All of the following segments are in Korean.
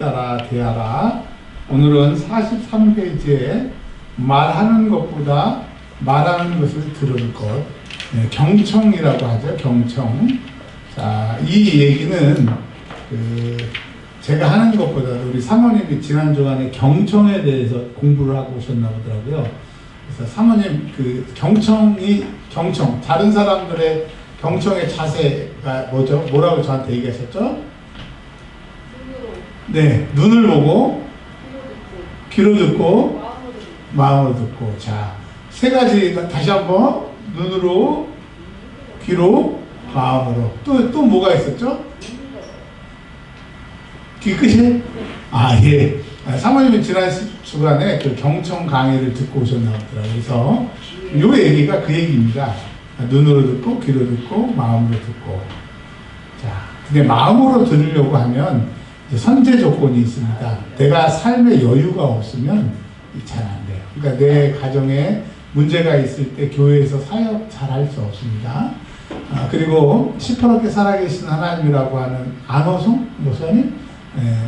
따라 대하라. 오늘은 43페이지에 말하는 것보다 말하는 것을 들을 것, 경청이라고 하죠. 경청. 자, 이 얘기는 제가 하는 것보다도 우리 사모님이 지난 주간에 경청에 대해서 공부를 하고 오셨나 보더라고요. 그래서 사모님 경청, 다른 사람들의 경청의 자세가 뭐죠? 뭐라고 저한테 얘기하셨죠? 네, 눈을 보고, 귀로 듣고, 마음으로 듣고. 자, 세 가지 다시 한번 눈으로, 귀로, 마음으로. 또 뭐가 있었죠? 귀 끝이? 아, 예. 사모님이 지난 주간에 그 경청 강의를 듣고 오셨나 보더라고요. 그래서 요 얘기가 그 얘기입니다. 눈으로 듣고, 귀로 듣고, 마음으로 듣고. 자, 근데 마음으로 들으려고 하면 선제 조건이 있습니다. 내가 삶의 여유가 없으면 잘 안 돼요. 그러니까 내 가정에 문제가 있을 때 교회에서 사역 잘 할 수 없습니다. 그리고 시퍼렇게 살아계신 하나님이라고 하는 안호성 목사님,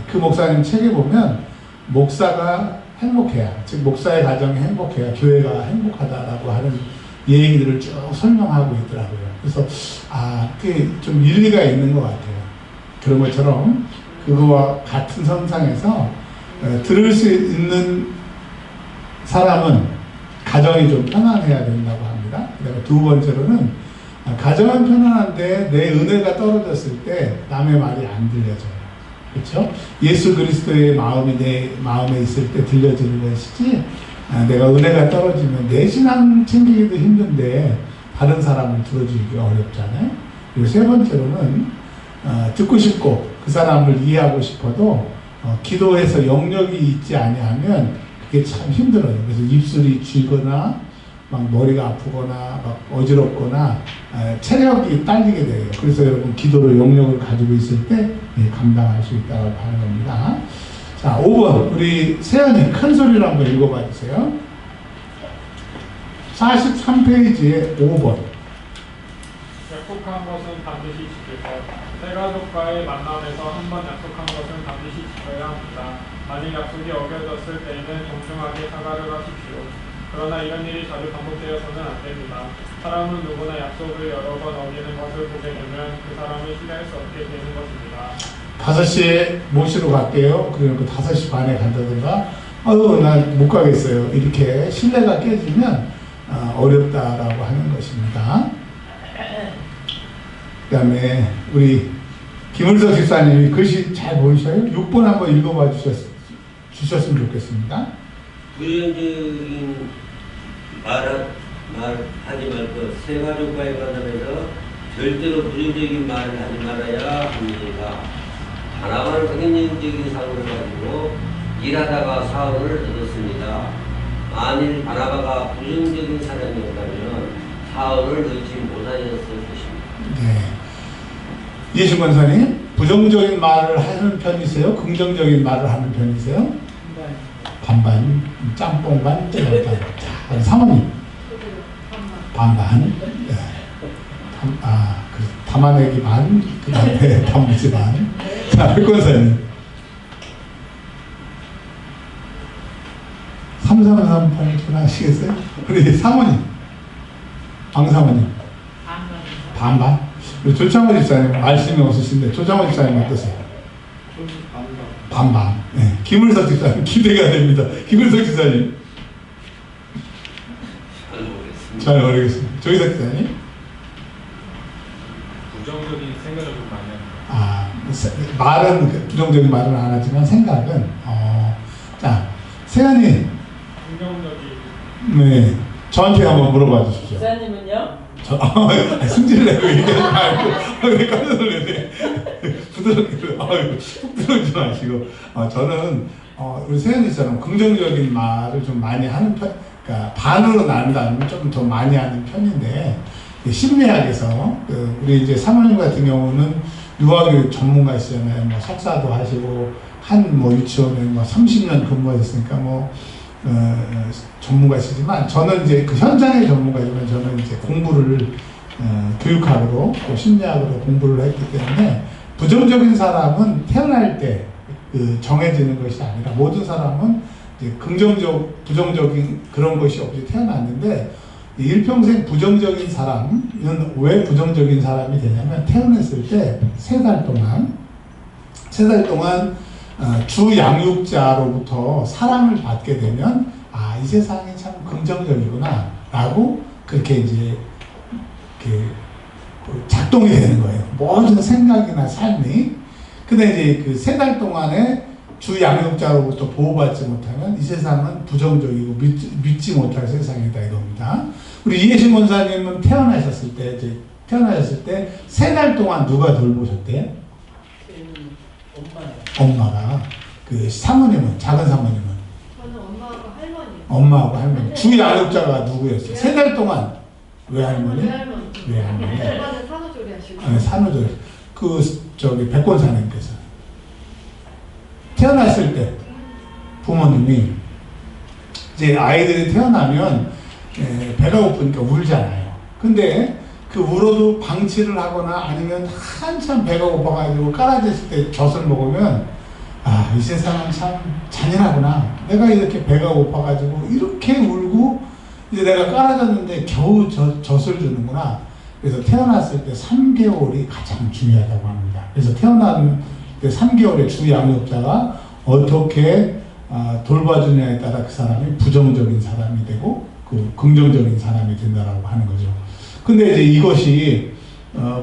그 목사님 책에 보면 목사가 행복해야, 즉 목사의 가정이 행복해야 교회가 행복하다라고 하는 얘기들을 쭉 설명하고 있더라고요. 그래서 그게 좀 일리가 있는 것 같아요. 그런 것처럼 그거와 같은 선상에서 들을 수 있는 사람은 가정이 좀 편안해야 된다고 합니다. 그리고 두 번째로는 가정은 편안한데 내 은혜가 떨어졌을 때 남의 말이 안 들려져요. 그렇죠? 예수 그리스도의 마음이 내 마음에 있을 때 들려지는 것이지, 내가 은혜가 떨어지면 내 신앙 챙기기도 힘든데 다른 사람을 들어주기가 어렵잖아요. 그리고 세 번째로는 듣고 싶고 그 사람을 이해하고 싶어도 기도해서 영역이 있지 아니하면 그게 참 힘들어요. 그래서 입술이 쥐거나 막 머리가 아프거나 막 어지럽거나 체력이 딸리게 돼요. 그래서 여러분 기도로 영역을 가지고 있을 때 감당할 수 있다고 하는 겁니다. 자, 5번 우리 세연이 큰 소리로 한번 읽어봐 주세요. 43페이지에 5번. 약속한 것은 반드시 지킬 것. 새 가족과의 만남에서 한 번 약속한 것은 반드시 지켜야 합니다. 만일 약속이 어겨졌을 때에는 정중하게 사과를 하십시오. 그러나 이런 일이 자주 반복되어서는 안 됩니다. 사람은 누구나 약속을 여러 번 어기는 것을 보게 되면 그 사람을 신뢰할 수 없게 되는 것입니다. 5시에 모시러 갈게요. 그리고 5시 반에 간다든가, 난 못 가겠어요. 이렇게 신뢰가 깨지면 어렵다라고 하는 것입니다. 그 다음에 우리 김을석 집사님이 글씨 잘 보이셔요? 6번 한번 읽어봐 주셨으면 좋겠습니다. 부정적인 말하지 말고 새 가족과의 만남에서 절대로 부정적인 말을 하지 말아야 합니다. 바나바는 긍정적인 사고를 가지고 일하다가 사원을 얻었습니다. 만일 바나바가 부정적인 사람이었다면 사원을 얻지 못하였을 것입니다. 네. 예수 권사님, 부정적인 말을 하는 편이세요? 긍정적인 말을 하는 편이세요? 반반, 짬뽕 반, 찌개 반. 자, 사모님. 반반. 네. 담아내기 반, 그 다음에 단무지 반. 자, 백권사님. 3338분 하시겠어요? 우리 사모님. 방사모님. 반반. 우리 조창호 집사님 말씀이 없으신데 조창호 집사님 어떠세요? 반반. 네. 김을석 집사님 기대가 됩니다. 김을석 집사님. 잘 모르겠습니다. 조희석 집사님. 부정적인 생각을 좀 많이 합니다. 말은 부정적인 말은 안 하지만 생각은 자, 세연이. 긍정적인. 네. 저한테 한번 물어봐 주십시오. 집사님은요? 승질 내고 얘기하지 말고 왜 깜짝 놀랐네. 부드럽게 훅 들어오지 마시고 저는 우리 세연이처럼 긍정적인 말을 좀 많이 하는 편, 그러니까 반으로 나눈다면 좀 더 많이 하는 편인데, 심리학에서 우리 이제 사모님 같은 경우는 유아교육 전문가시잖아요. 뭐 석사도 하시고 유치원에 30년 근무하셨으니까 전문가시지만 저는 이제 그 현장의 전문가지만 저는 이제 공부를 교육학으로 또 심리학으로 공부를 했기 때문에 부정적인 사람은 태어날 때 그 정해지는 것이 아니라 모든 사람은 이제 긍정적, 부정적인 그런 것이 없이 태어났는데 일평생 부정적인 사람은 왜 부정적인 사람이 되냐면 태어났을 때 세 달 동안 주 양육자로부터 사랑을 받게 되면 아, 이 세상이 참 긍정적이구나 라고 그렇게 이제 이렇게 작동이 되는 거예요. 모든 생각이나 삶이. 근데 이제 그 세 달 동안에 주 양육자로부터 보호받지 못하면 이 세상은 부정적이고 믿지 못할 세상이다 이겁니다. 우리 이해신 권사님은 태어나셨을 때 세 달 동안 누가 돌보셨대요? 엄마가. 그 사모님은, 작은 사모님은? 저는 엄마하고 할머니. 엄마하고 할머니. 주 양육자가 누구였어요? 세 달 동안 외할머니? 외할머니. 절반은 산후조리 하시고. 네, 산후조리. 백권사님께서 태어났을 때 부모님이 이제 아이들이 태어나면 배가 고프니까 울잖아요. 근데 그 울어도 방치를 하거나 아니면 한참 배가 고파가지고 깔아졌을 때 젖을 먹으면 아, 이 세상은 참 잔인하구나. 내가 이렇게 배가 고파가지고 이렇게 울고 이제 내가 깔아졌는데 겨우 젖을 주는구나. 그래서 태어났을 때 3개월이 가장 중요하다고 합니다. 그래서 태어난 때 3개월의 주 양육자가 어떻게 돌봐주냐에 따라 그 사람이 부정적인 사람이 되고 그 긍정적인 사람이 된다라고 하는 거죠. 근데 이제 이것이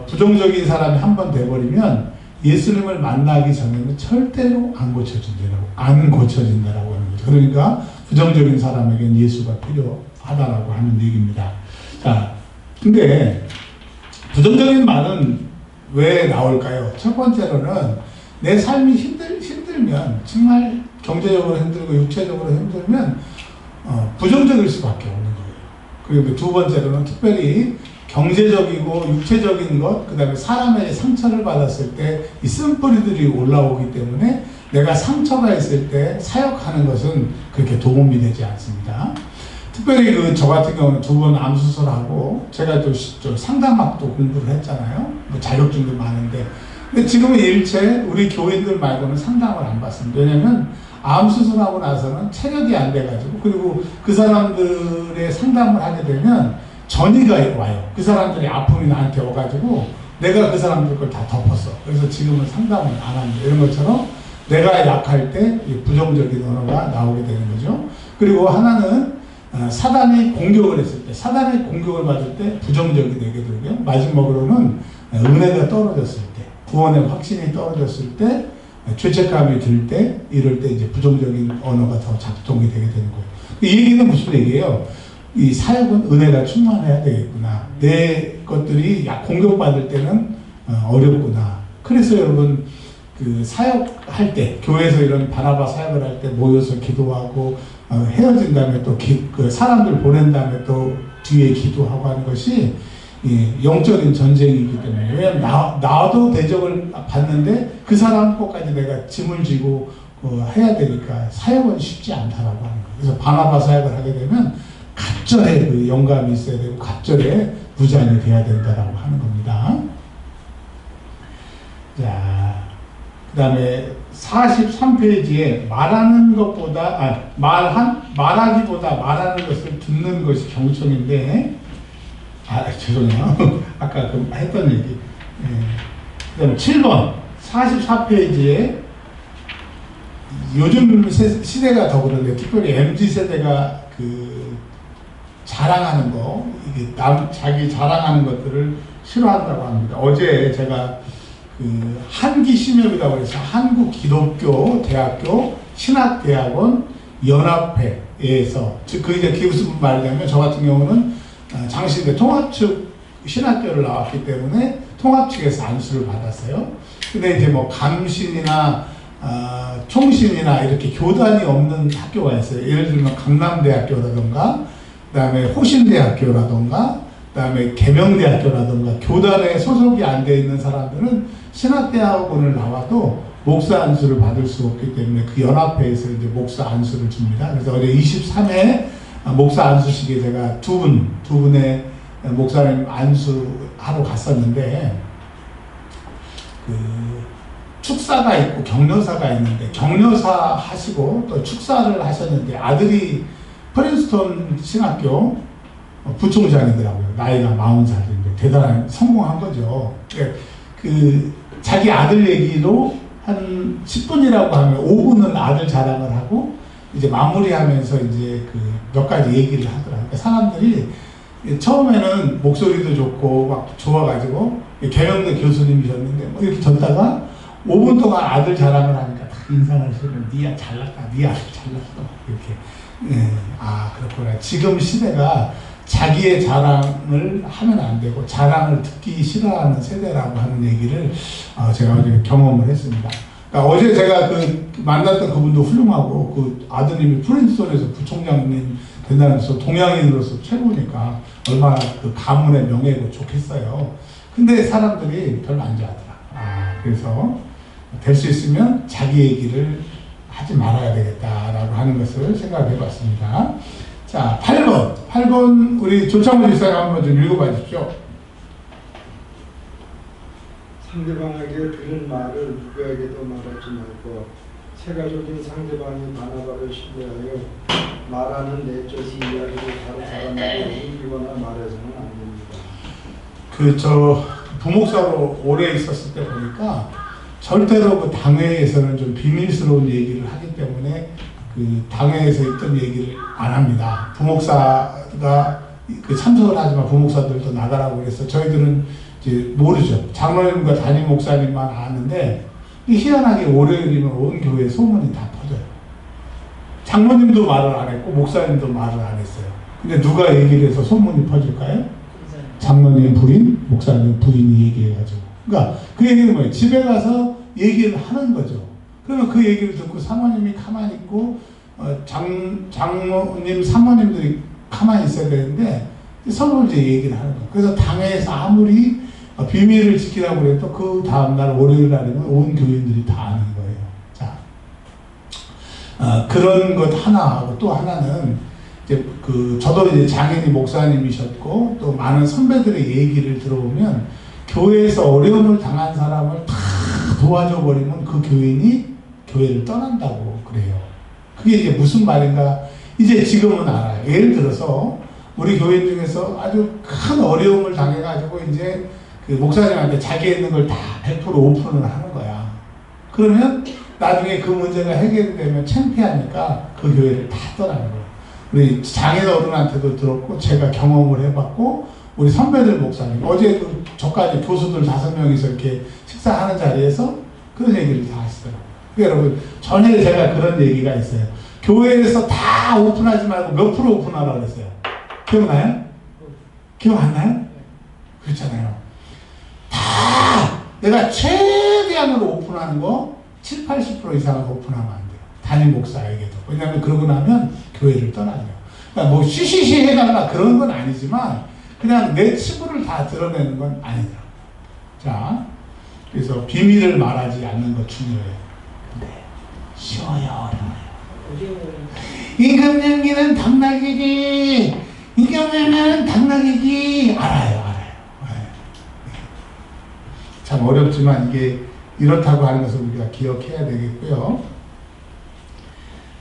부정적인 사람이 한번 돼버리면 예수님을 만나기 전에는 절대로 안 고쳐진다라고 하는 거죠. 그러니까 부정적인 사람에게는 예수가 필요하다라고 하는 얘기입니다. 자, 근데 부정적인 말은 왜 나올까요? 첫 번째로는 내 삶이 힘들면 정말 경제적으로 힘들고 육체적으로 힘들면 부정적일 수밖에 없는 거예요. 그리고 두 번째로는 특별히 경제적이고 육체적인 것, 그 다음에 사람의 상처를 받았을 때 이 쓴뿌리들이 올라오기 때문에 내가 상처가 있을 때 사역하는 것은 그렇게 도움이 되지 않습니다. 특별히 저 같은 경우는 2번 암 수술하고 제가 또 상담학도 공부를 했잖아요. 뭐 자격증도 많은데. 근데 지금은 일체 우리 교인들 말고는 상담을 안 받습니다. 왜냐면 암 수술하고 나서는 체력이 안 돼가지고 그리고 그 사람들의 상담을 하게 되면 전이가 와요. 그 사람들이 아픔이 나한테 와가지고 내가 그 사람들 걸 다 덮었어. 그래서 지금은 상담을 안 합니다. 이런 것처럼 내가 약할 때 부정적인 언어가 나오게 되는 거죠. 그리고 하나는 사단이 공격을 했을 때, 사단의 공격을 받을 때 부정적이 되게 되고요. 마지막으로는 은혜가 떨어졌을 때, 구원의 확신이 떨어졌을 때, 죄책감이 들 때, 이럴 때 이제 부정적인 언어가 더 작동이 되게 되는 거예요. 이 얘기는 무슨 얘기예요? 이 사역은 은혜가 충만해야 되겠구나. 내 것들이 공격받을 때는 어렵구나. 그래서 여러분 그 사역할 때 교회에서 이런 바나바 사역을 할 때 모여서 기도하고 헤어진 다음에 또 그 사람들 보낸 다음에 또 뒤에 기도하고 하는 것이 영적인 전쟁이기 때문에 왜냐하면 나도 대접을 받는데 그 사람 것까지 내가 짐을 지고 해야 되니까 사역은 쉽지 않다라고 하는 거예요. 그래서 바나바 사역을 하게 되면 갑절에 그 영감이 있어야 되고 갑절에 부장이 돼야 된다라고 하는 겁니다. 자, 그 다음에 43페이지에 말하는 것보다 말하기보다 말하는 것을 듣는 것이 경청인데 죄송해요. 아까 했던 얘기. 그 다음에 7번 44페이지에 요즘 시대가 더 그런데 특별히 MZ세대가 자랑하는 거, 이게 자기 자랑하는 것들을 싫어한다고 합니다. 어제 제가 한기신협이라고 해서 한국기독교 신학대학원 연합회에서 그게 무슨 말이냐면 저 같은 경우는 장신대 통합측 신학교를 나왔기 때문에 통합측에서 안수를 받았어요. 근데 이제 뭐 감신이나 총신이나 이렇게 교단이 없는 학교가 있어요. 예를 들면 강남대학교라던가 그 다음에 호신대학교라던가 그 다음에 계명대학교라던가 교단에 소속이 안 돼 있는 사람들은 신학대학원을 나와도 목사 안수를 받을 수 없기 때문에 그 연합회에서 이제 목사 안수를 줍니다. 그래서 어제 23회 목사 안수식에 제가 두 분의 목사님 안수하러 갔었는데 축사가 있고 격려사가 있는데 격려사 하시고 또 축사를 하셨는데 아들이 프린스턴 신학교 부총장이더라고요. 나이가 40살인데 대단한 성공한 거죠. 그 자기 아들 얘기로 한 10분이라고 하면 5분은 아들 자랑을 하고 이제 마무리하면서 이제 그 몇 가지 얘기를 하더라고요. 그러니까 사람들이 처음에는 목소리도 좋고 막 좋아가지고 계명대 교수님이셨는데 뭐 이렇게 졌다가 5분 동안 아들 자랑을 하니까 다 인상을 쓰면 니야 잘났다, 니 아들 잘났어 이렇게. 네. 아 그렇구나. 지금 시대가 자기의 자랑을 하면 안 되고 자랑을 듣기 싫어하는 세대라고 하는 얘기를 제가 어제 경험을 했습니다. 그러니까 어제 제가 그 만났던 그분도 훌륭하고 그 아드님이 프린스턴에서 부총장님 된다면서 동양인으로서 최고니까 얼마나 그 가문의 명예고 좋겠어요. 근데 사람들이 별로 안 좋아하더라. 그래서 될 수 있으면 자기 얘기를 하지 말아야 되겠다라고 하는 것을 생각해 봤습니다. 자, 8번 우리 조창훈 집사님 한번 좀 읽어봐 주십시오. 상대방에게 들은 말을 누구에게도 말하지 말고 세가족인 상대방이 바나바를 신뢰하여 말하는 내적 이야기를 다른 사람에게 옮기거나 말해서는 안 됩니다. 저 부목사로 오래 있었을 때 보니까 절대로 그 당회에서는 좀 비밀스러운 얘기를 하기 때문에 그 당회에서 있던 얘기를 안 합니다. 부목사가 그 참석을 하지만 부목사들도 나가라고 그래서 저희들은 이제 모르죠. 장로님과 담임 목사님만 아는데 희한하게 월요일이면 온 교회 소문이 다 퍼져요. 장로님도 말을 안 했고 목사님도 말을 안 했어요. 근데 누가 얘기를 해서 소문이 퍼질까요? 장로님 부인, 목사님 부인이 얘기해가지고. 그러니까 그 얘기는 뭐예요? 집에 가서 얘기를 하는 거죠. 그러면 그 얘기를 듣고 사모님이 가만히 있고 장로님, 사모님들이 가만히 있어야 되는데 서로 이제 얘기를 하는 거예요. 그래서 당회에서 아무리 비밀을 지키라고 해도 그 다음날 월요일 날이면 온 교인들이 다 아는 거예요. 자, 그런 것 하나하고 또 하나는 이제 저도 이제 장인이 목사님이셨고 또 많은 선배들의 얘기를 들어보면 교회에서 어려움을 당한 사람을 다 도와줘 버리면 그 교인이 교회를 떠난다고 그래요. 그게 이제 무슨 말인가 이제 지금은 알아요. 예를 들어서 우리 교인 중에서 아주 큰 어려움을 당해가지고 이제 그 목사님한테 자기 있는 걸 다 100% 오픈을 하는 거야. 그러면 나중에 그 문제가 해결되면 창피하니까 그 교회를 다 떠나는 거야. 우리 장인 어른한테도 들었고 제가 경험을 해봤고 우리 선배들 목사님 어제 저까지 교수들 5명이서 이렇게 식사하는 자리에서 그런 얘기를 다 하시더라고요. 그러니까 여러분 전에 제가 그런 얘기가 있어요. 교회에서 다 오픈하지 말고 몇 프로 오픈하라고 그랬어요. 기억나요? 기억 안 나요? 그렇잖아요. 다 내가 최대한으로 오픈하는 거 7, 80% 이상을 오픈하면 안 돼요. 담임 목사에게도. 왜냐하면 그러고 나면 교회를 떠나요. 그러니까 뭐 쉬쉬쉬 해달라 그런 건 아니지만 그냥 내 치부를 다 드러내는 건 아니더라고요. 자, 그래서 비밀을 말하지 않는 것 중요해요. 근데 쉬워요, 어려워요. 임금님기는 당나귀기, 임금님은 당나귀기 알아요. 참 어렵지만 이게 이렇다고 하는 것을 우리가 기억해야 되겠고요.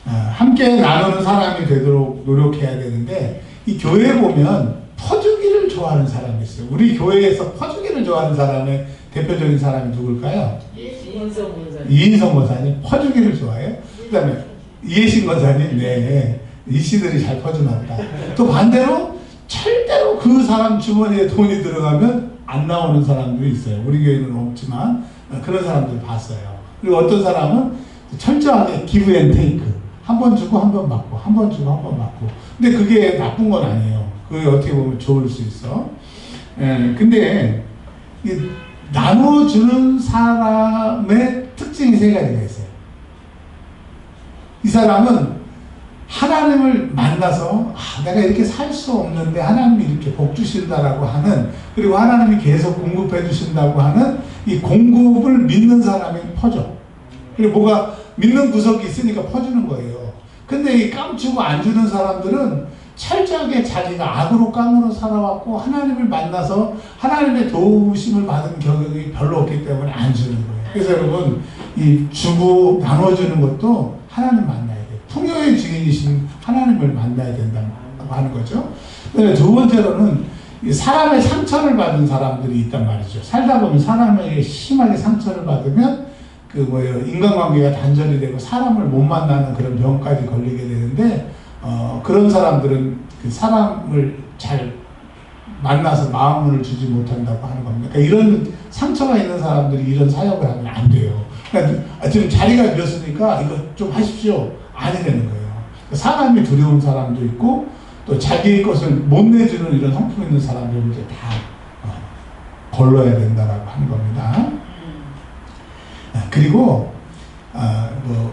함께 나누는 사람이 되도록 노력해야 되는데 이 교회에 보면 퍼주기를 좋아하는 사람이 있어요. 우리 교회에서 퍼주기를 좋아하는 사람의 대표적인 사람이 누굴까요? 이인성 권사님 퍼주기를 좋아해요. 그 다음에 이혜신 권사님 네 이씨들이 잘 퍼주나 보다. 또 반대로 절대로 그 사람 주머니에 돈이 들어가면 안 나오는 사람들이 있어요. 우리 교회는 없지만 그런 사람들 봤어요. 그리고 어떤 사람은 철저하게 기브 앤 테이크 한 번 주고 한 번 받고 한 번 주고 한 번 받고 근데 그게 나쁜 건 아니에요. 그게 어떻게 보면 좋을 수 있어. 근데 나눠주는 사람의 특징이 3가지가 있어요. 이 사람은 하나님을 만나서 내가 이렇게 살 수 없는데 하나님이 이렇게 복 주신다라고 하는 그리고 하나님이 계속 공급해 주신다고 하는 이 공급을 믿는 사람이 퍼져. 그리고 뭐가 믿는 구석이 있으니까 퍼주는 거예요. 근데 이 깜치고 안 주는 사람들은 철저하게 자기가 악으로 깡으로 살아왔고 하나님을 만나서 하나님의 도우심을 받은 경험이 별로 없기 때문에 안 주는 거예요. 그래서 여러분 이 주고 나눠주는 것도 하나님 만나야 돼요. 풍요의 주인이신 하나님을 만나야 된다고 하는 거죠. 두 번째로는 사람의 상처를 받은 사람들이 있단 말이죠. 살다 보면 사람에게 심하게 상처를 받으면 인간관계가 단절이 되고 사람을 못 만나는 그런 병까지 걸리게 되는데 그런 사람들은 그 사람을 잘 만나서 마음을 주지 못한다고 하는 겁니다. 그러니까 이런 상처가 있는 사람들이 이런 사역을 하면 안 돼요. 그러니까 지금 자리가 비었으니까 이거 좀 하십시오. 아니 되는 거예요. 사람이 두려운 사람도 있고 또 자기의 것을 못 내주는 이런 성품 있는 사람들을 이제 다 걸러야 된다라고 하는 겁니다. 그리고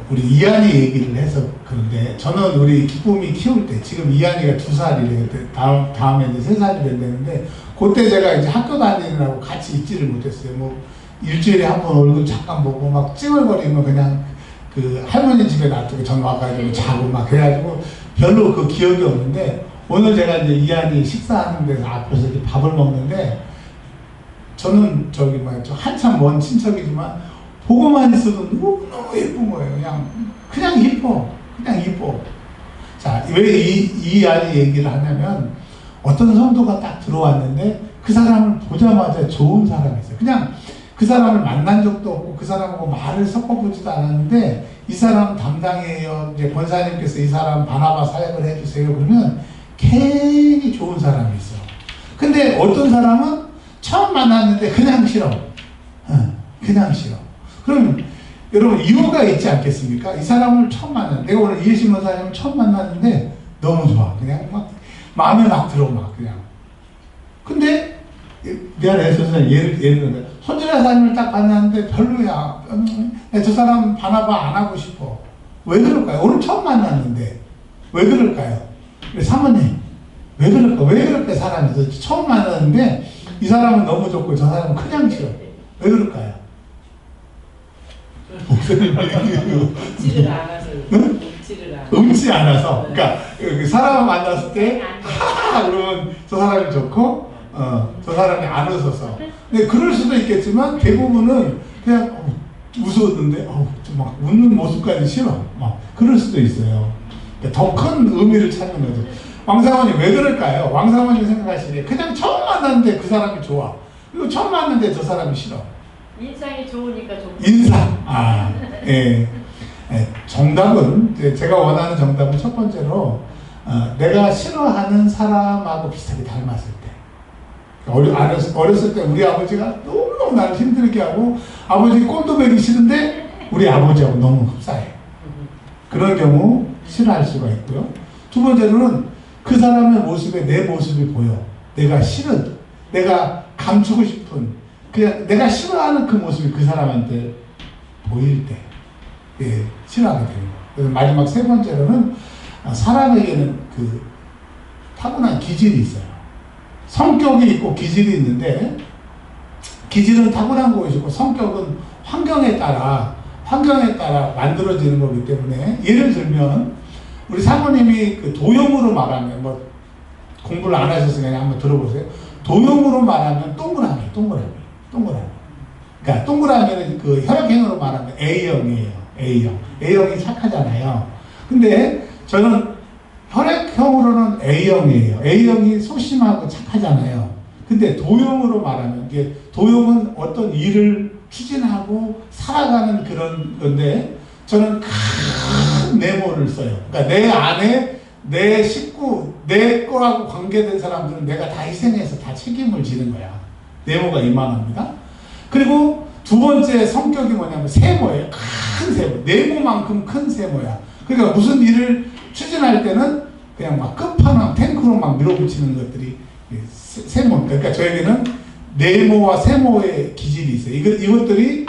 우리 이한이 얘기를 해서 그런데 저는 우리 기쁨이 키울 때 지금 이한이가 2살이래요. 다음에 이제 3살이 된다는데 그때 제가 이제 학교 다니느라고 같이 있지를 못했어요. 뭐 일주일에 한 번 얼굴 잠깐 보고 막 찡얼거리면 그냥 그 할머니 집에 놔두고 전 와가지고 자고 막 그래가지고 별로 그 기억이 없는데 오늘 제가 이제 이한이 식사하는 데서 앞에서 이렇게 밥을 먹는데 저는 한참 먼 친척이지만 보고만 있어도 너무너무 예쁜 거예요. 그냥 이뻐. 그냥 이뻐. 자, 왜 이 아이 얘기를 하냐면 어떤 성도가 딱 들어왔는데 그 사람을 보자마자 좋은 사람이 있어요. 그냥 그 사람을 만난 적도 없고 그 사람하고 말을 섞어보지도 않았는데 이 사람 담당이에요. 이제 권사님께서 이 사람 바나바 사역을 해주세요. 그러면 괜히 좋은 사람이 있어. 근데 어떤 사람은 처음 만났는데 그냥 싫어. 그냥 싫어. 그럼 여러분 이유가 있지 않겠습니까? 이 사람을 처음 만났는데 내가 오늘 이해신 권사님을 처음 만났는데 너무 좋아. 그냥 막 마음에 막 들어 막 그냥. 근데 미안해 선생님 예를 들면 손진아 사님을 딱 만났는데 별로야. 저 사람 바나바 안 하고 싶어. 왜 그럴까요? 오늘 처음 만났는데 왜 그럴까요? 사모님 왜 그럴까? 왜 그럴까? 사람이 처음 만났는데 이 사람은 너무 좋고 저 사람은 그냥 싫어. 왜 그럴까요? 음치를 않아서. 응? 음치 않아서. 네. 그러니까 사람을 만났을 때 그러면 저 사람이 좋고 저 사람이 안 웃어서. 근데 그럴 수도 있겠지만 대부분은 그냥 웃었는데 막 웃는 모습까지 싫어. 막 그럴 수도 있어요. 더 큰 의미를 찾는 거죠. 왕사모님 왜 그럴까요? 왕사모님 생각하시기에 그냥 처음 만났는데 그 사람이 좋아. 그리고 처음 만났는데 저 사람이 싫어. 인상이 좋으니까 좋고. 인상. 예. 정답은 제가 원하는 정답은 첫 번째로 내가 싫어하는 사람하고 비슷하게 닮았을 때. 어렸을 때 우리 아버지가 너무너무 나를 힘들게 하고 아버지 꼴도 보기 싫은데 우리 아버지하고 너무 흡사해. 그런 경우 싫어할 수가 있고요. 두 번째로는 그 사람의 모습에 내 모습이 보여. 내가 싫은, 내가 감추고 싶은, 그냥 내가 싫어하는 그 모습이 그 사람한테 보일 때 싫어하게 되는 거예요. 그래서 마지막 세 번째로는 사람에게는 그 타고난 기질이 있어요. 성격이 있고 기질이 있는데 기질은 타고난 것이고 성격은 환경에 따라 만들어지는 거기 때문에 예를 들면 우리 사모님이 그 도형으로 말하면 뭐 공부를 안 하셔서 그냥 한번 들어보세요. 도형으로 말하면 동그라미. 그러니까 동그라미는 그 혈액형으로 말하면 A형이에요. A형이 착하잖아요. 근데 저는 혈액형으로는 A형이에요. A형이 소심하고 착하잖아요. 근데 도형으로 말하면 이게 도형은 어떤 일을 추진하고 살아가는 그런 건데 저는 큰 네모를 써요. 그러니까 내 안에 내 식구, 내 거하고 관계된 사람들은 내가 다 희생해서 다 책임을 지는 거야. 네모가 이만합니다. 그리고 두 번째 성격이 뭐냐면 세모예요. 큰 세모. 네모만큼 큰 세모야. 그러니까 무슨 일을 추진할 때는 그냥 막 끝판왕 탱크로 막 밀어붙이는 것들이 세모. 그러니까 저에게는 네모와 세모의 기질이 있어요. 이것들이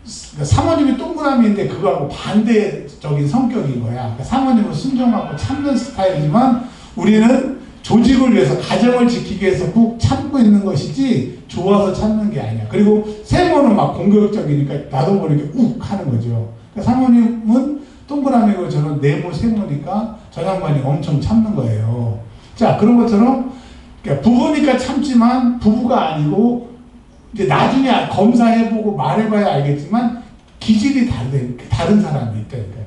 사모님이 동그라미인데 그거하고 반대적인 성격인 거야. 그러니까 사모님은 순종하고 참는 스타일이지만 우리는 조직을 위해서 가정을 지키기 위해서 꾹 참고 있는 것이지 좋아서 참는 게 아니야. 그리고 세모는 막 공격적이니까 나도 모르게 욱 하는 거죠. 그러니까 사모님은 동그라미고 저는 네모 세모니까 저 양반이 엄청 참는 거예요. 자, 그런 것처럼 그러니까 부부니까 참지만 부부가 아니고 이제 나중에 검사해보고 말해봐야 알겠지만 기질이 다른 사람이 있다니까요.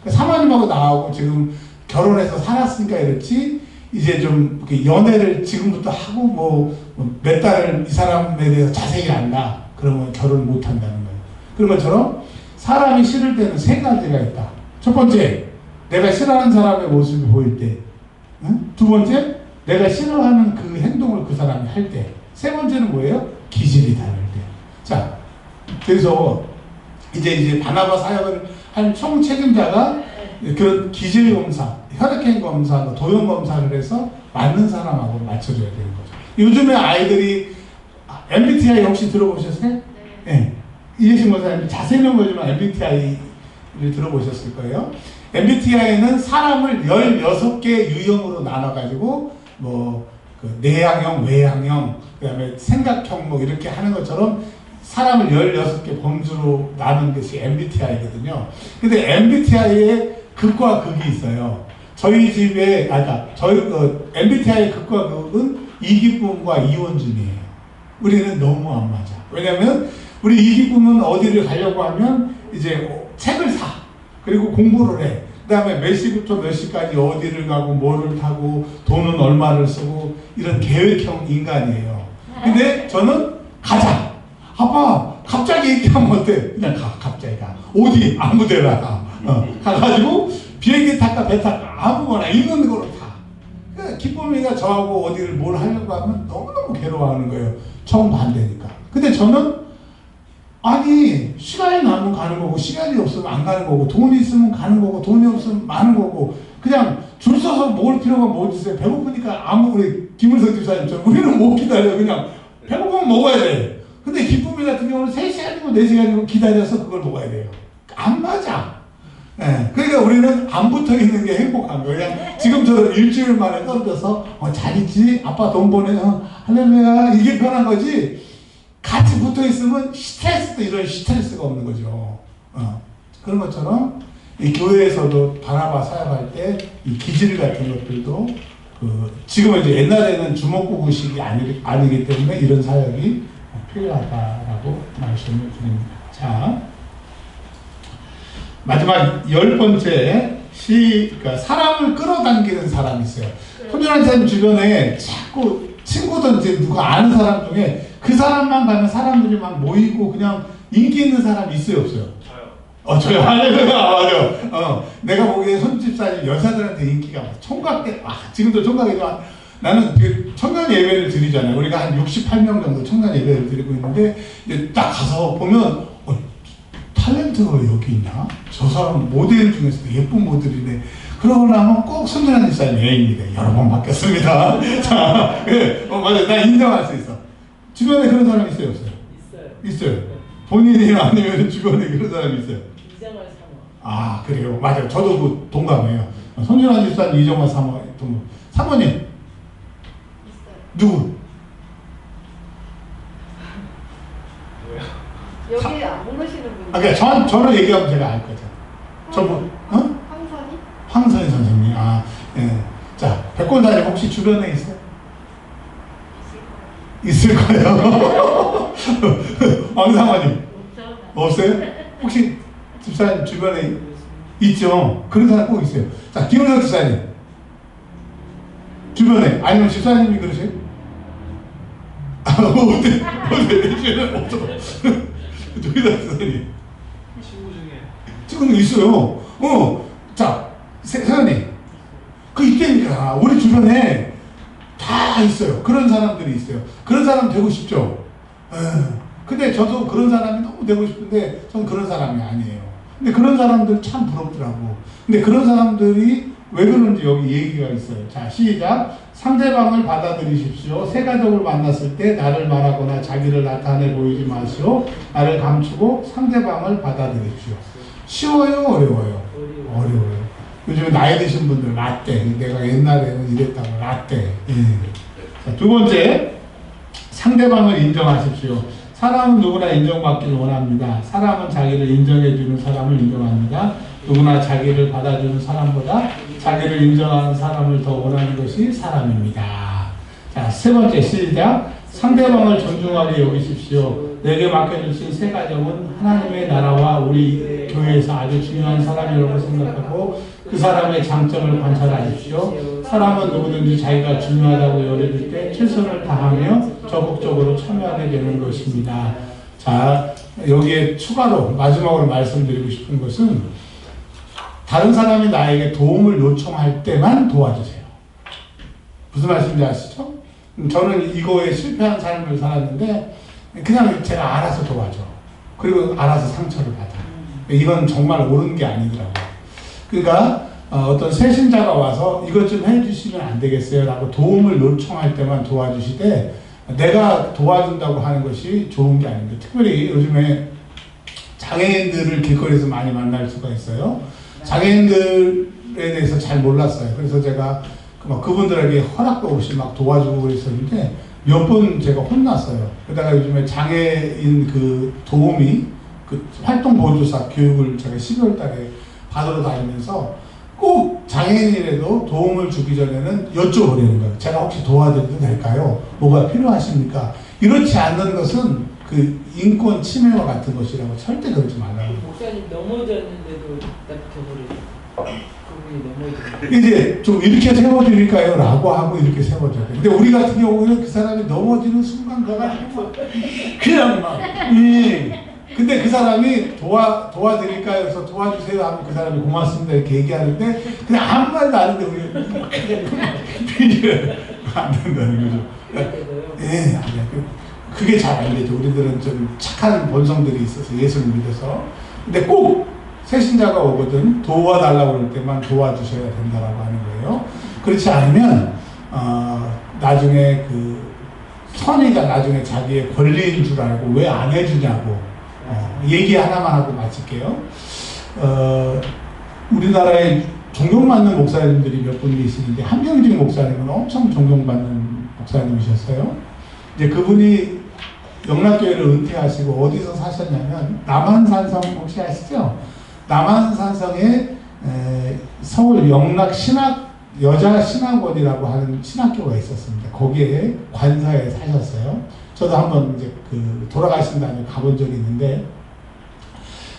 그러니까 사모님하고 나하고 지금 결혼해서 살았으니까 이렇지 이제 좀 연애를 지금부터 하고 뭐 몇 달을 이 사람에 대해서 자세히 안다 그러면 결혼을 못 한다는 거예요. 그런 것처럼 사람이 싫을 때는 세 가지가 있다. 첫 번째, 내가 싫어하는 사람의 모습이 보일 때. 응? 두 번째, 내가 싫어하는 그 행동을 그 사람이 할 때. 세 번째는 뭐예요? 기질이 다를 때. 자, 그래서 이제 바나바 사역을 한 총 책임자가 그런 기질 검사, 혈액형 검사, 도형 검사를 해서 맞는 사람하고 맞춰줘야 되는 거죠. 요즘에 아이들이 MBTI 혹시 들어보셨어요? 네. 이해신 권사님 자세히는 모르지만 MBTI를 들어보셨을 거예요. MBTI는 사람을 16개 유형으로 나눠가지고 그 내향형, 외향형, 그 다음에 생각형 뭐 이렇게 하는 것처럼 사람을 16개 범주로 나눈 것이 MBTI거든요. 근데 MBTI에 극과 극이 있어요. 저희 집에, 저희 MBTI의 극과 극은 이기쁨과 이원준이에요. 우리는 너무 안 맞아. 왜냐면 우리 이기쁨은 어디를 가려고 하면 이제 책을 사. 그리고 공부를 해. 그 다음에 몇 시부터 몇 시까지 어디를 가고 뭐를 타고 돈은 얼마를 쓰고 이런 계획형 인간이에요. 근데 저는 가자. 아빠 갑자기 얘기하면 어때? 그냥 갑자기 가. 어디? 아무 데나 가. 가가지고 비행기 탈까 배 탈까 아무거나 있는 거로 타. 그러니까 기쁨이가 저하고 어디를 뭘 하려고 하면 너무너무 괴로워하는 거예요. 정반대니까. 근데 저는 아니 시간이 나면 가는 거고 시간이 없으면 안 가는 거고 돈이 있으면 가는 거고 돈이 없으면 마는 거고 그냥 줄 서서 먹을 필요가 뭐 있어요. 배고프니까 우리 김은석 집사님처럼 우리는 못 기다려. 그냥 배고프면 먹어야 돼. 근데 기쁨이 같은 경우는 3시간이고 4시간이고 기다려서 그걸 먹어야 돼요. 안 맞아. 네. 그러니까 우리는 안 붙어 있는 게 행복한 거예요. 그냥 지금처럼 일주일 만에 떨어져서 잘 있지? 아빠 돈 보내? 할렐루야. 이게 편한 거지. 같이 붙어 있으면 스트레스도 이런 스트레스가 없는 거죠. 그런 것처럼 이 교회에서도 바나바 사역할 때 이 기질 같은 것들도 지금은 이제 옛날에는 주먹구구식이 아니기 때문에 이런 사역이 필요하다라고 말씀을 드립니다. 자, 마지막 10번째 그러니까 사람을 끌어당기는 사람이 있어요. 손준환 선생님 주변에 자꾸 친구든지 누가 아는 사람 중에 그 사람만 가면 사람들이 막 모이고 그냥 인기 있는 사람이 있어요, 없어요? 저요. 맞아요. 내가 보기에 손 집사님 여자들한테 인기가 많아. 총각 때, 지금도 총각이지만 나는 그 청년 예배를 드리잖아요. 우리가 한 68명 정도 청년 예배를 드리고 있는데 이제 딱 가서 보면 탤런트가 왜 여기 있나? 저 사람 모델 중에서도 예쁜 모델이네. 그러고 나면 꼭 손준환 집사님 애인이래. 여러 번 바뀌었습니다. 자, 맞아요. 나 인정할 수 있어. 주변에 그런 사람 있어요, 없어요? 있어요. 본인이 아니면 주변에 그런 사람이 있어요. 이정월 사모. 그래요. 맞아요. 저도 그 동감해요. 손준환 집사님, 이정월 사모 동감. 사모님. 있어요. 누구? 여기 안 모르시는 분. 그러니까 저는 얘기하면 제가 알 거죠. 저분, 황선이? 황선희 선생님. 예. 자, 백권사님 혹시 주변에 있어요? 있을 거예요. 왕사모님. 없어요? 혹시 집사님 주변에 있죠? 그런 사람 꼭 있어요. 자, 김은석 집사님. 주변에. 아니면 집사님이 그러세요? 어때? 주변에 없어. 저기다 집사님. 친구 중에 있어요. 자, 세연이. 그 있다니까. 우리 주변에 다 있어요. 그런 사람들이 있어요. 그런 사람 되고 싶죠? 근데 저도 그런 사람이 너무 되고 싶은데 전 그런 사람이 아니에요. 근데 그런 사람들 참 부럽더라고. 근데 그런 사람들이 왜 그런지 여기 얘기가 있어요. 자, 시작. 상대방을 받아들이십시오. 새 가족을 만났을 때 나를 말하거나 자기를 나타내 보이지 마시오. 나를 감추고 상대방을 받아들이십시오. 쉬워요? 어려워요? 어려워요. 요즘에 나이 드신 분들 라떼. 내가 옛날에는 이랬다고 라떼. 자, 두 번째, 상대방을 인정하십시오. 사람은 누구나 인정받기를 원합니다. 사람은 자기를 인정해주는 사람을 인정합니다. 누구나 자기를 받아주는 사람보다 자기를 인정하는 사람을 더 원하는 것이 사람입니다. 자, 세 번째, 시작. 상대방을 존중하게 여기십시오. 내게 맡겨주신 세 가정은 하나님의 나라와 우리 교회에서 아주 중요한 사람이라고 생각하고 그 사람의 장점을 관찰하십시오. 사람은 누구든지 자기가 중요하다고 여겨질 때 최선을 다하며 적극적으로 참여하게 되는 것입니다. 자, 여기에 추가로 마지막으로 말씀드리고 싶은 것은 다른 사람이 나에게 도움을 요청할 때만 도와주세요. 무슨 말씀인지 아시죠? 저는 이거에 실패한 삶을 살았는데 그냥 제가 알아서 도와줘. 그리고 알아서 상처를 받아. 이건 정말 옳은 게 아니더라고요. 그러니까 어떤 새신자가 와서 이것 좀 해주시면 안 되겠어요? 라고 도움을 요청할 때만 도와주시되 내가 도와준다고 하는 것이 좋은 게 아닙니다. 특별히 요즘에 장애인들을 길거리에서 많이 만날 수가 있어요. 장애인들에 대해서 잘 몰랐어요. 그래서 제가 그분들에게 허락도 없이 막 도와주고 그랬었는데 몇 번 제가 혼났어요. 그러다가 요즘에 장애인 그 도우미 그 활동 보조사 교육을 제가 12월 달에 받으러 다니면서 꼭 장애인이라도 도움을 주기 전에는 여쭤보려는 거예요. 제가 혹시 도와드려도 될까요? 뭐가 필요하십니까? 이렇지 않는 것은 그 인권 침해와 같은 것이라고 절대 그러지 말라고. 목사님 넘어졌는데도 납득해버리죠. 그분이 넘어졌는데. 이제 좀 이렇게 세워드릴까요? 라고 하고 이렇게 세워줘야 돼. 근데 우리 같은 경우는 그 사람이 넘어지는 순간 가가지고 그냥 막 근데 그 사람이 도와드릴까요? 그래서 도와주세요 하면 그 사람이 고맙습니다 이렇게 얘기하는데 그냥 아무 말도 안 하는데 우리 안 된다는 거죠. 예, 아니야. 그게 잘 안 되죠. 우리들은 좀 착한 본성들이 있어서 예수를 믿어서. 근데 꼭 새신자가 오거든 도와달라고 그럴 때만 도와주셔야 된다라고 하는 거예요. 그렇지 않으면 나중에 그 선의가 나중에 자기의 권리인 줄 알고 왜 안 해주냐고 얘기 하나만 하고 마칠게요. 우리나라에 존경받는 목사님들이 몇 분 계시는데 한경직 목사님은 엄청 존경받는 목사님이셨어요. 이제 그분이 영락교회를 은퇴하시고 어디서 사셨냐면 남한산성 혹시 아시죠? 남한산성에 서울 영락 여자 신학원이라고 하는 신학교가 있었습니다. 거기에 관사에 사셨어요. 저도 한번 이제 그 돌아가신 다음에 가본 적이 있는데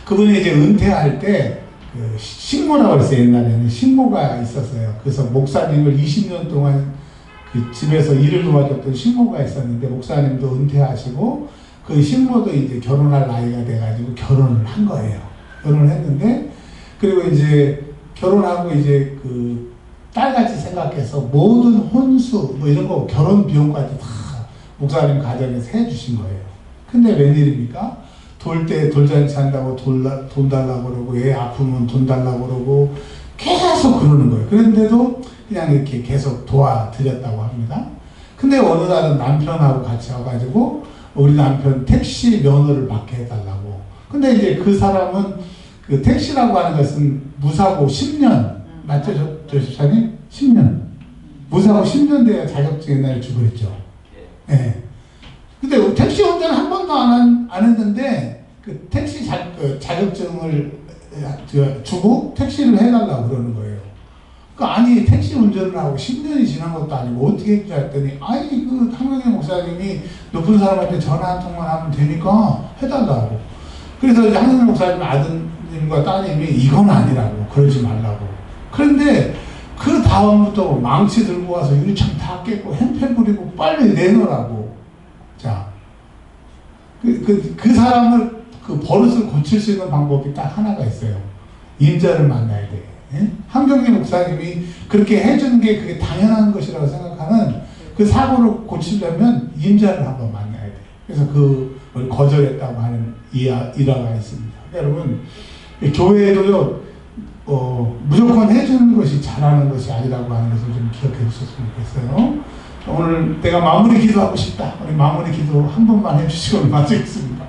그분이 이제 은퇴할 때 그 식모라고 그랬어요. 옛날에는 식모가 있었어요. 그래서 목사님을 20년 동안 그 집에서 일을 도와줬던 식모가 있었는데 목사님도 은퇴하시고 그 식모도 이제 결혼할 나이가 돼가지고 결혼을 한 거예요. 결혼을 했는데 그리고 이제 결혼하고 이제 그 딸같이 생각해서 모든 혼수 뭐 이런 거 결혼 비용까지 다 목사님 가정에서 해주신 거예요. 근데 웬일입니까? 돌 때 돌잔치 한다고 돈 달라고 그러고 애 아프면 돈 달라고 그러고 계속 그러는 거예요. 그런데도 그냥 이렇게 계속 도와드렸다고 합니다. 근데 어느 날은 남편하고 같이 와가지고 우리 남편 택시 면허를 받게 해달라고. 근데 이제 그 사람은 그 택시라고 하는 것은 무사고 10년 맞죠, 조십사님? 10년. 무사고 10년 돼야 자격증 옛날에 주고 그랬죠. 예. 네. 근데 택시 운전 한 번도 안 했는데 그 택시 자격증을 주고 택시를 해달라고 그러는 거예요. 아니 택시 운전을 하고 10년이 지난 것도 아니고 어떻게 했지 했더니 아니 그 한경직 목사님이 높은 사람한테 전화 한 통만 하면 되니까 해달라고. 그래서 이제 한경직 목사님 아드님과 따님이 이건 아니라고 그러지 말라고. 그런데 그 다음부터 망치 들고 와서 유리창 다 깼고 햄패 부리고 빨리 내놓으라고. 자, 그 사람을 그 버릇을 고칠 수 있는 방법이 딱 하나가 있어요. 임자를 만나야 돼. 예? 한경직 목사님이 그렇게 해준 게 그게 당연한 것이라고 생각하는 그 사고를 고치려면 임자를 한번 만나야 돼. 그래서 그걸 거절했다고 하는 일화가 있습니다. 여러분, 교회도요, 무조건 해주는 것이 잘하는 것이 아니라고 하는 것을 좀 기억해 주셨으면 좋겠어요. 오늘 내가 마무리 기도하고 싶다. 우리 마무리 기도 한 번만 해주시고 마치겠습니다.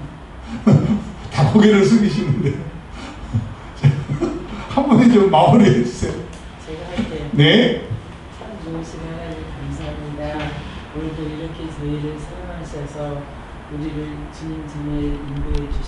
다 고개를 숙이시는데. 한 번에 좀 마무리 해주세요. 제가 할게요. 네. 참 좋으신 하나님 감사합니다. 오늘도 이렇게 저희를 사랑하셔서 우리를 주님 전에 인도해 주시고